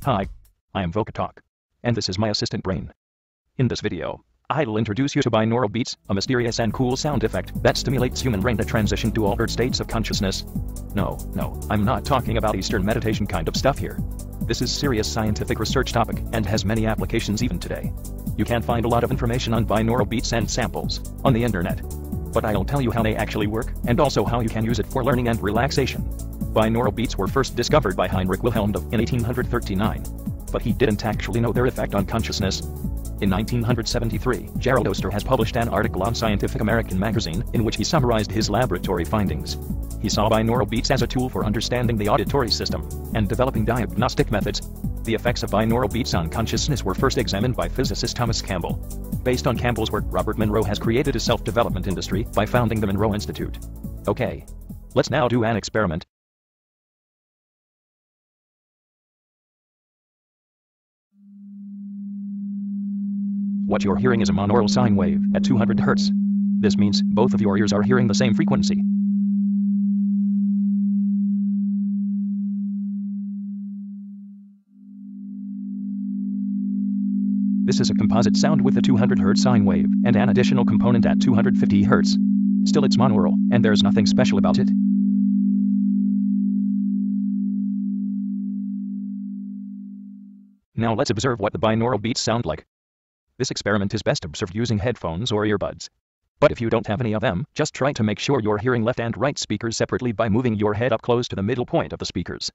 Hi, I am Vocatalk, and this is my assistant Brain. In this video, I'll introduce you to binaural beats, a mysterious and cool sound effect that stimulates human brain to transition to altered states of consciousness. No, I'm not talking about Eastern meditation kind of stuff here. This is serious scientific research topic and has many applications even today. You can find a lot of information on binaural beats and samples on the internet. But I'll tell you how they actually work and also how you can use it for learning and relaxation. Binaural beats were first discovered by Heinrich Wilhelm in 1839. But he didn't actually know their effect on consciousness. In 1973, Gerald Oster has published an article on Scientific American magazine in which he summarized his laboratory findings. He saw binaural beats as a tool for understanding the auditory system and developing diagnostic methods. The effects of binaural beats on consciousness were first examined by physicist Thomas Campbell. Based on Campbell's work, Robert Monroe has created a self-development industry by founding the Monroe Institute. Okay, let's now do an experiment. What you're hearing is a monaural sine wave at 200 Hz. This means both of your ears are hearing the same frequency. This is a composite sound with a 200 Hz sine wave and an additional component at 250 Hz. Still, it's monaural, and there's nothing special about it. Now let's observe what the binaural beats sound like. This experiment is best observed using headphones or earbuds. But if you don't have any of them, just try to make sure you're hearing left and right speakers separately by moving your head up close to the middle point of the speakers.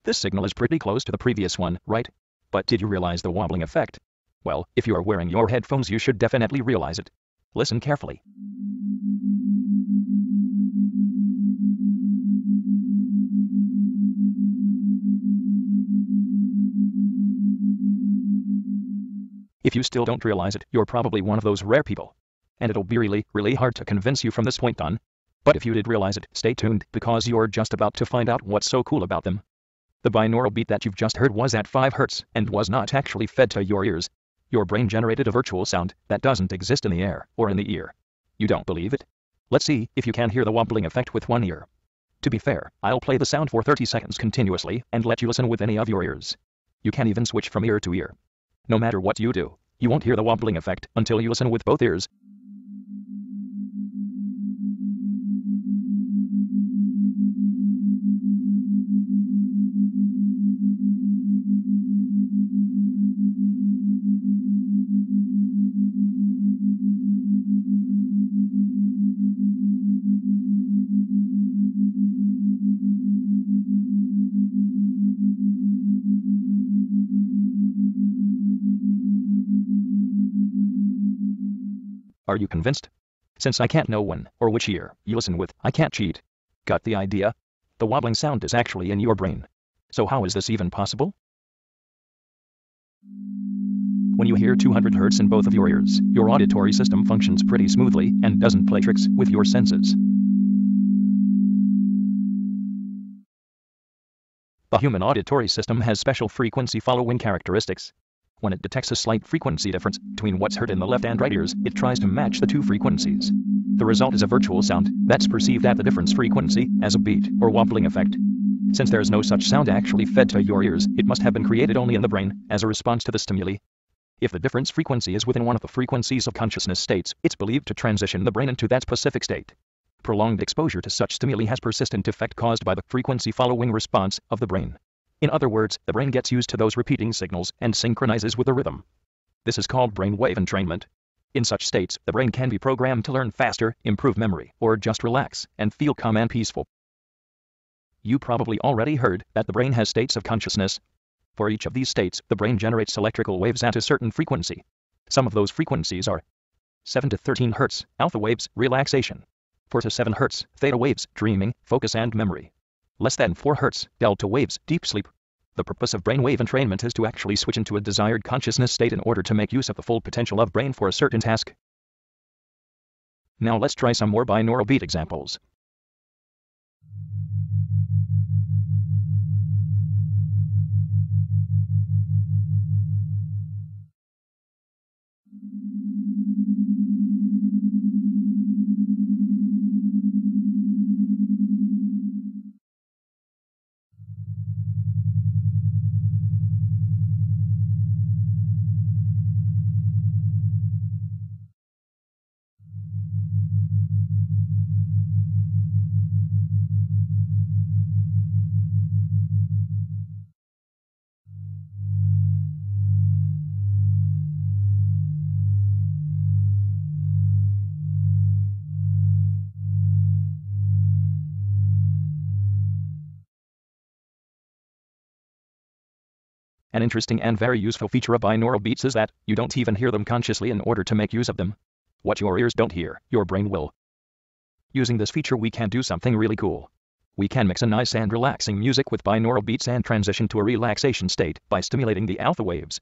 This signal is pretty close to the previous one, right? But did you realize the wobbling effect? Well, if you are wearing your headphones, you should definitely realize it. Listen carefully. If you still don't realize it, you're probably one of those rare people. And it'll be really hard to convince you from this point on. But if you did realize it, stay tuned, because you're just about to find out what's so cool about them. The binaural beat that you've just heard was at 5 Hz and was not actually fed to your ears. Your brain generated a virtual sound that doesn't exist in the air or in the ear. You don't believe it? Let's see if you can hear the wobbling effect with one ear. To be fair, I'll play the sound for 30 seconds continuously and let you listen with any of your ears. You can even switch from ear to ear. No matter what you do, you won't hear the wobbling effect until you listen with both ears. Are you convinced? Since I can't know when or which ear you listen with, I can't cheat. Got the idea? The wobbling sound is actually in your brain. So how is this even possible? When you hear 200 Hz in both of your ears, your auditory system functions pretty smoothly and doesn't play tricks with your senses. The human auditory system has special frequency following characteristics. When it detects a slight frequency difference between what's heard in the left and right ears, it tries to match the two frequencies. The result is a virtual sound that's perceived at the difference frequency as a beat or wobbling effect. Since there's no such sound actually fed to your ears, it must have been created only in the brain as a response to the stimuli. If the difference frequency is within one of the frequencies of consciousness states, it's believed to transition the brain into that specific state. Prolonged exposure to such stimuli has persistent effect caused by the frequency following response of the brain. In other words, the brain gets used to those repeating signals and synchronizes with the rhythm. This is called brainwave entrainment. In such states, the brain can be programmed to learn faster, improve memory, or just relax and feel calm and peaceful. You probably already heard that the brain has states of consciousness. For each of these states, the brain generates electrical waves at a certain frequency. Some of those frequencies are 7 to 13 Hz, alpha waves, relaxation; 4 to 7 Hz, theta waves, dreaming, focus and memory; less than 4 Hz, delta waves, deep sleep. The purpose of brainwave entrainment is to actually switch into a desired consciousness state in order to make use of the full potential of brain for a certain task. Now let's try some more binaural beat examples. An interesting and very useful feature of binaural beats is that you don't even hear them consciously in order to make use of them. What your ears don't hear, your brain will. Using this feature we can do something really cool. We can mix a nice and relaxing music with binaural beats and transition to a relaxation state by stimulating the alpha waves.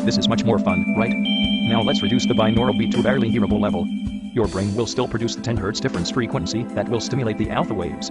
This is much more fun, right? Now let's reduce the binaural beat to a barely hearable level. Your brain will still produce the 10 Hz difference frequency that will stimulate the alpha waves.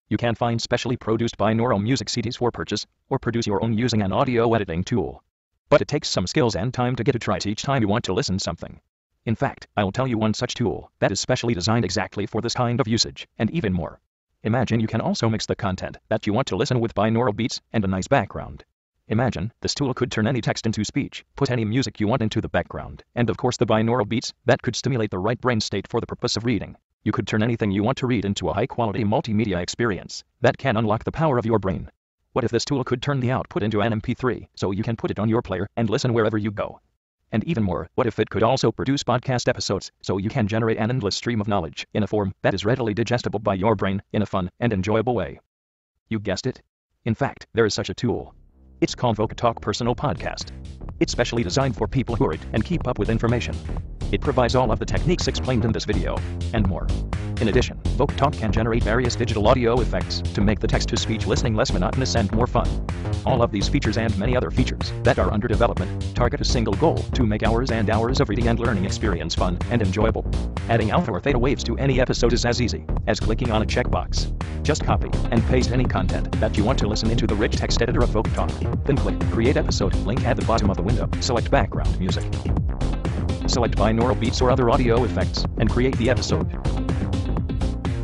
You can find specially produced binaural music CDs for purchase, or produce your own using an audio editing tool. But it takes some skills and time to get it right each time you want to listen to something. In fact, I'll tell you one such tool that is specially designed exactly for this kind of usage, and even more. Imagine you can also mix the content that you want to listen with binaural beats and a nice background. Imagine, this tool could turn any text into speech, put any music you want into the background, and of course the binaural beats that could stimulate the right brain state for the purpose of reading. You could turn anything you want to read into a high-quality multimedia experience that can unlock the power of your brain. What if this tool could turn the output into an MP3 so you can put it on your player and listen wherever you go? And even more, what if it could also produce podcast episodes so you can generate an endless stream of knowledge in a form that is readily digestible by your brain in a fun and enjoyable way? You guessed it. In fact, there is such a tool. It's called VocaTalk Personal Podcast. It's specially designed for people who read and keep up with information. It provides all of the techniques explained in this video, and more. In addition, VocaTalk can generate various digital audio effects to make the text-to-speech listening less monotonous and more fun. All of these features and many other features that are under development target a single goal: to make hours and hours of reading and learning experience fun and enjoyable. Adding alpha or theta waves to any episode is as easy as clicking on a checkbox. Just copy and paste any content that you want to listen into the rich text editor of VocaTalk. Then click Create Episode link at the bottom of the window. Select Background Music. Select binaural beats or other audio effects, and create the episode.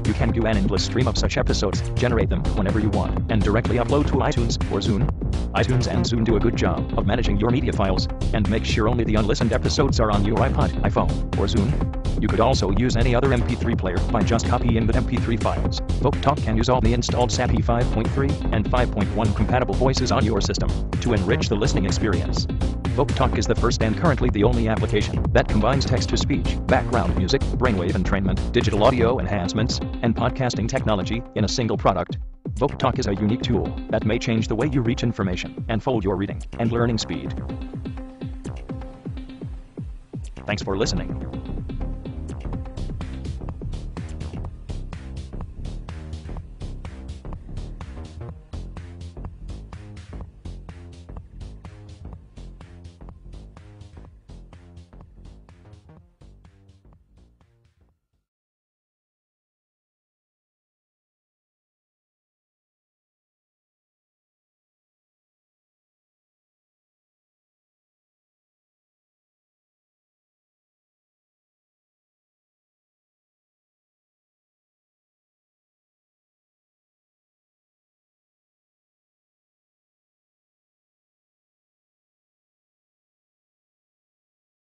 You can do an endless stream of such episodes, generate them whenever you want, and directly upload to iTunes or Zune. iTunes and Zune do a good job of managing your media files, and make sure only the unlistened episodes are on your iPod, iPhone, or Zune. You could also use any other MP3 player by just copying the MP3 files. VocaTalk can use all the installed SAPI 5.3 and 5.1 compatible voices on your system to enrich the listening experience. VocaTalk is the first and currently the only application that combines text-to-speech, background music, brainwave entrainment, digital audio enhancements, and podcasting technology in a single product. VocaTalk is a unique tool that may change the way you reach information and fold your reading and learning speed. Thanks for listening.